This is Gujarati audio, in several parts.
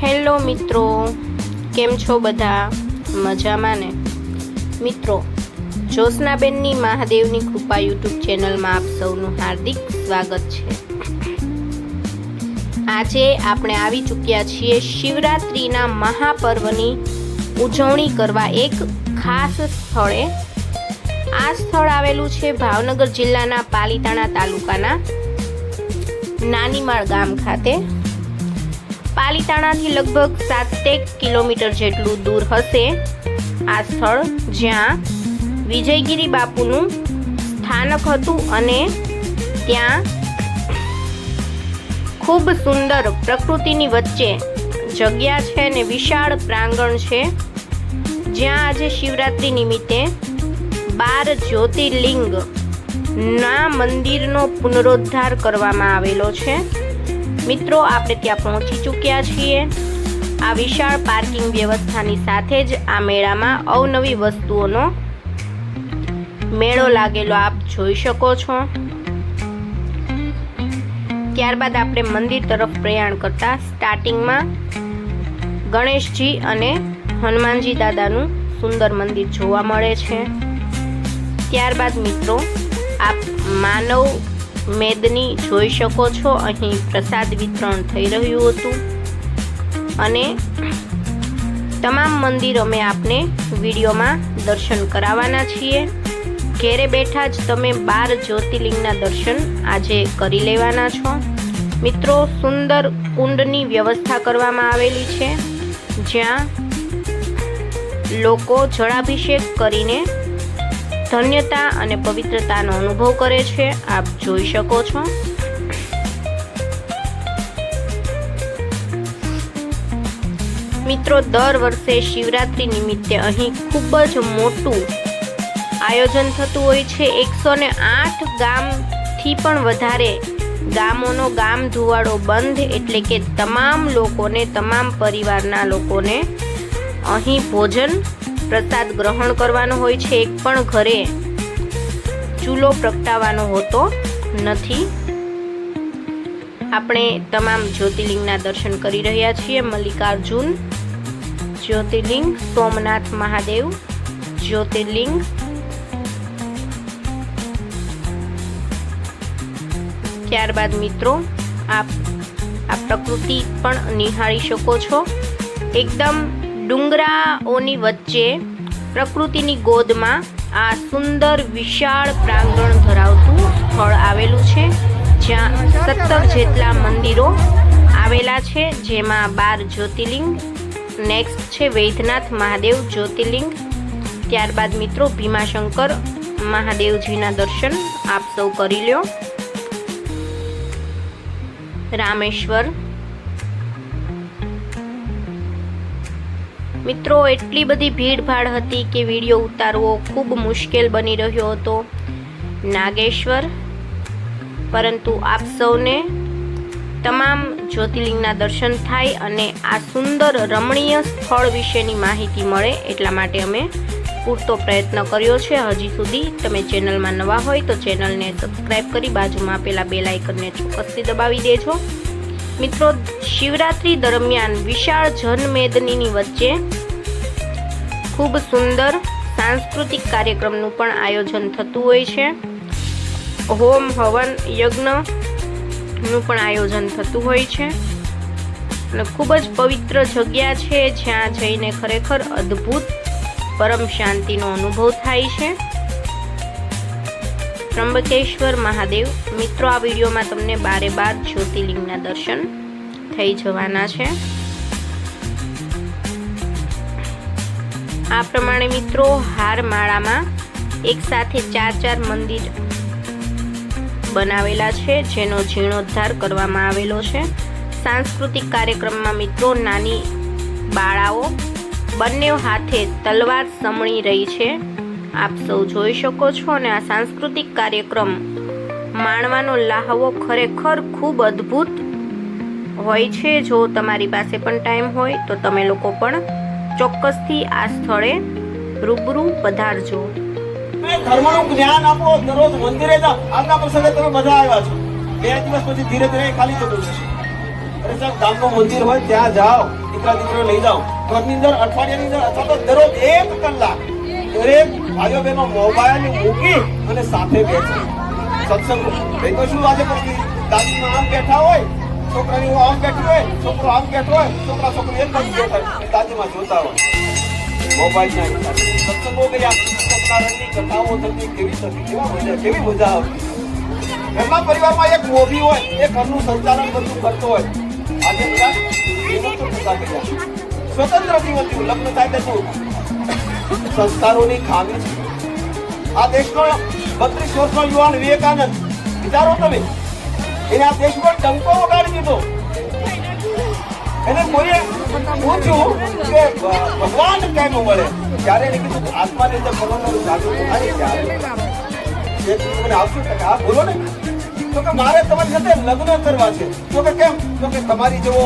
હેલો મિત્રો, કેમ છો બધા? મજામાં ને? મિત્રો, જ્યોત્સનાબેનની મહાદેવની કૃપા યુટ્યુબ ચેનલમાં આપ સૌનું હાર્દિક સ્વાગત છે। આજે આપણે આવી ચૂક્યા છીએ શિવરાત્રિના મહાપર્વની ઉજવણી કરવા એક ખાસ સ્થળે। આ સ્થળ આવેલું છે ભાવનગર જિલ્લાના પાલીતાણા તાલુકાના નાનીમાળ ગામ ખાતે। પાલીતાણાથી લગભગ 7 કિલોમીટર જેટલું દૂર હશે આ સ્થળ, જ્યાં વિજયગીરી બાપુનું સ્થાનક હતું અને ત્યાં ખૂબ સુંદર પ્રકૃતિની વચ્ચે જગ્યા છે અને વિશાળ પ્રાંગણ છે, જ્યાં આજે શિવરાત્રી નિમિત્તે 12 જ્યોતિર્લિંગ ના મંદિરનો પુનરોદ્ધાર કરવામાં આવેલો છે। મિત્રો, આપણે ત્યાં પહોંચી ચૂક્યા છીએ। આ વિશાળ પાર્કિંગ વ્યવસ્થાની સાથે જ આ મેળામાં અવનવી વસ્તુઓનો મેળો લાગેલો આપ જોઈ શકો છો। ત્યારબાદ આપણે મંદિર તરફ પ્રયાણ કરતા સ્ટાર્ટિંગમાં ગણેશજી અને હનુમાનજી દાદાનું સુંદર મંદિર જોવા મળે છે। ત્યારબાદ મિત્રો, આપ માનવ મેદની જોઈ શકો છો। અહીં પ્રસાદ વિતરણ થઈ રહ્યું હતું અને તમામ મંદિર અમે આપને વિડીયોમાં દર્શન કરાવવાના છીએ। ઘેરે બેઠા જ તમે 12 જ્યોતિર્લિંગના દર્શન આજે કરી લેવાના છો। મિત્રો, સુંદર કુંડની વ્યવસ્થા કરવામાં આવેલી છે, જ્યાં લોકો જળાભિષેક કરીને ધન્યતા અને પવિત્રતાનો અનુભવ કરે છે, આપ જોઈ શકો છો। મિત્રો, દર વર્ષે શિવરાત્રી નિમિત્તે અહીં ખૂબ જ મોટું આયોજન થતું હોય છે। 108 ગામથી પણ વધારે ગામોનો ગામ ધુવાડો બંધ, એટલે કે તમામ લોકોને, તમામ પરિવારના લોકોને અહીં ભોજન પ્રસાદ ગ્રહણ કરવાનો હોય છે। એક પણ ઘરે ચૂલો પ્રગટાવવાનો હોતો નથી। આપણે તમામ જ્યોતિર્લિંગના દર્શન કરી રહ્યા છીએ। મલ્લિકાર્જુન જ્યોતિર્લિંગ, સોમનાથ મહાદેવ જ્યોતિર્લિંગ, ત્યારબાદ મિત્રો આપ આ પ્રકૃતિ પણ નિહાળી શકો છો। એકદમ ડુંગરાઓની વચ્ચે પ્રકૃતિની ગોદમાં આ સુંદર વિશાળ પ્રાંગણ ધરાવતું સ્થળ આવેલું છે, જ્યાં 17 જેટલા મંદિરો આવેલા છે, જેમાં 12 જ્યોતિર્લિંગ। નેક્સ્ટ છે વૈદ્યનાથ મહાદેવ જ્યોતિર્લિંગ। ત્યારબાદ મિત્રો ભીમાશંકર મહાદેવજીના દર્શન આપ સૌ કરી લ્યો। રામેશ્વર મિત્રો, એટલી બધી ભીડભાડ હતી કે વિડીયો ઉતારવો ખૂબ મુશ્કેલ બની રહ્યો હતો। નાગેશ્વર, પરંતુ આપ સૌને તમામ જ્યોતિર્લિંગના દર્શન થાય અને આ સુંદર રમણીય સ્થળ વિશેની માહિતી મળે, એટલા માટે અમે પૂરતો પ્રયત્ન કર્યો છે। હજી સુધી તમે ચેનલમાં નવા હોય તો ચેનલને સબસ્ક્રાઈબ કરી બાજુમાં આપેલા બેલ આઇકનને ચોક્કસથી દબાવી દેજો। મિત્રો, શિવરાત્રી દરમિયાન વિશાળ જનમેદનીની વચ્ચે ખૂબ સુંદર સાંસ્કૃતિક કાર્યક્રમનું પણ આયોજન થતું હોય છે। હોમ હવન યજ્ઞનું પણ આયોજન થતું હોય છે અને ખૂબ જ પવિત્ર જગ્યા છે, જ્યાં જઈને ખરેખર અદ્ભુત પરમ શાંતિનો અનુભવ થાય છે। ત્રંબકેશ્વર મહાદેવ મિત્રો, આ વિડીયોમાં તમને 12 જ્યોતિર્લિંગના દર્શન થઈ જવાના છે। આ પ્રમાણે મિત્રો હારમાળામાં એક સાથે 4 મંદિર બનાવેલા છે, જેનો જીર્ણોદ્ધાર કરવામાં આવેલો છે। સાંસ્કૃતિક કાર્યક્રમમાં મિત્રો નાની બાળાઓ બંને હાથે તલવાર સમણી રહી છે, આપ સૌ જોઈ શકો છો। અને આ સાંસ્કૃતિક કાર્યક્રમ માણવાનો લાહવો ખરેખર ખૂબ અદ્ભુત હોય છે। જો તમારી પાસે પણ ટાઈમ હોય તો તમે લોકો પણ ચોક્કસથી આ સ્થળે રૂબરૂ પધારજો। ધર્મનું જ્ઞાન આપો, દરરોજ મંદિરે જાઓ। આજના પ્રસંગે તમે બધા આવ્યા છો, 2 દિવસ પછી ધીરે ધીરે ખાલી થતું જશે। ચર્ચ ગામનું મંદિર હોય ત્યાં જાઓ, દીકરા દીકરીઓ લઈ જાઓ. ઘરની અંદર અઠવાડિયાની અંદર અથવા તો દરરોજ 1 કલાક દરેક ભાઈઓ બહેનો મોબાઈલ મૂકી અને સાથે બેસી સત્સંગ. એ તો શું આજે પછી દાદીમાં આમ બેઠા હોય, છોકરાની આમ બેઠી હોય, છોકરો આમ બેઠો હોય, છોકરા છોકરી એક જ બેઠા હોય, દાદીમાં જોતા હોય મોબાઈલ ના હિસાબે. સત્સંગો ગયા, સત્કારણની કથાઓ થતી, કેવી મજા આવતી. ઘરના પરિવારમાં એક મોભી હોય, એ ઘરનું સંચાલન બધું કરતો હોય. આજે બધા વિમુક્ત થતા ગયા, સ્વતંત્ર જીવનથી લગ્ન થાય તેનું સંસ્કારોની ખામી છે. આ દેશનો 32 વર્ષનો યુવાન વિવેકાનંદ, વિચારો તમે, એને આ દેશ પર ડંકો વગાડી દીધો. એને કોઈએ પૂછ્યું કે ભગવાન કેમ મળે, ત્યારે એને કીધું આત્માની અંદર ભગવાનનું જાગૃત થાય ત્યારે મને આવશું કે હા બોલો ને. તો કે મારે તમારી સાથે લગ્ન કરવા છે. તો કે કેમ? તો કે તમારી જેવો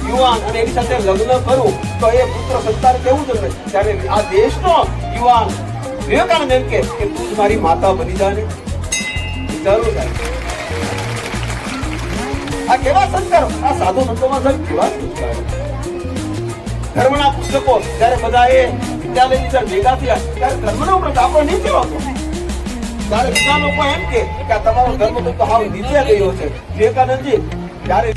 યુવાન અને એની સાથે લગ્ન કરું તો એ પુત્ર સંતાન કેવું જન્મે. ત્યારે આ દેશનો યુવાન વિવેકાનંદ એમ કે તું જ મારી માતા બની જા ને. વિચારું થાય આ કેવા સંસ્કારો, આ સાધુ સંતોમાં સાહેબ કેવા સંસ્કારો. ધર્મના પુસ્તકો જ્યારે બધા એ વિદ્યાલયની અંદર ભેગા થયા ત્યારે ધર્મનો પ્રત આપણો નીચે હતો. ત્યારે બીજા લોકો એમ કે આ તમારો ધર્મ તો હાવ નીચે ગયો છે. વિવેકાનંદજી ત્યારે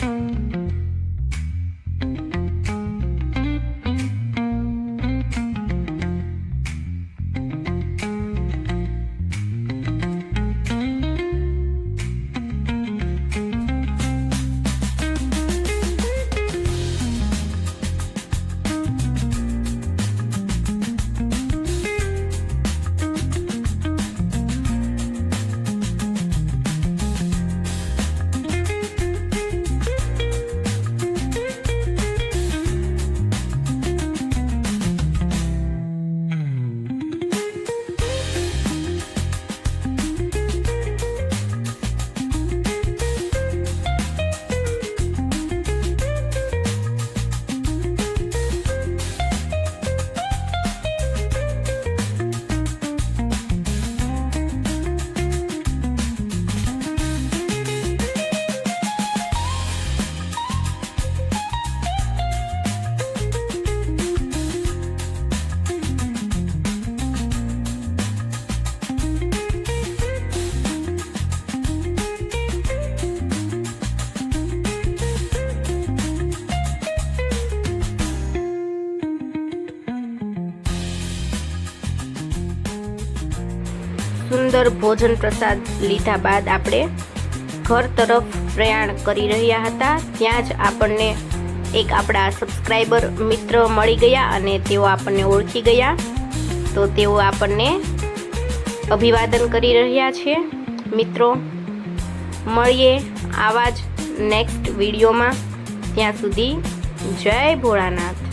સુંદર ભોજન પ્રસાદ લીધા બાદ આપણે ઘર તરફ પ્રયાણ કરી રહ્યા હતા. ત્યાં જ આપણને એક આપણા સબસ્ક્રાઈબર મિત્ર મળી ગયા અને તેઓ આપણને ઓળખી ગયા. તો તેઓ આપણને અભિવાદન કરી રહ્યા છે. મિત્રો, મળીએ આવા જ નેક્સ્ટ વિડીયોમાં. ત્યાં સુધી જય ભોળાનાથ.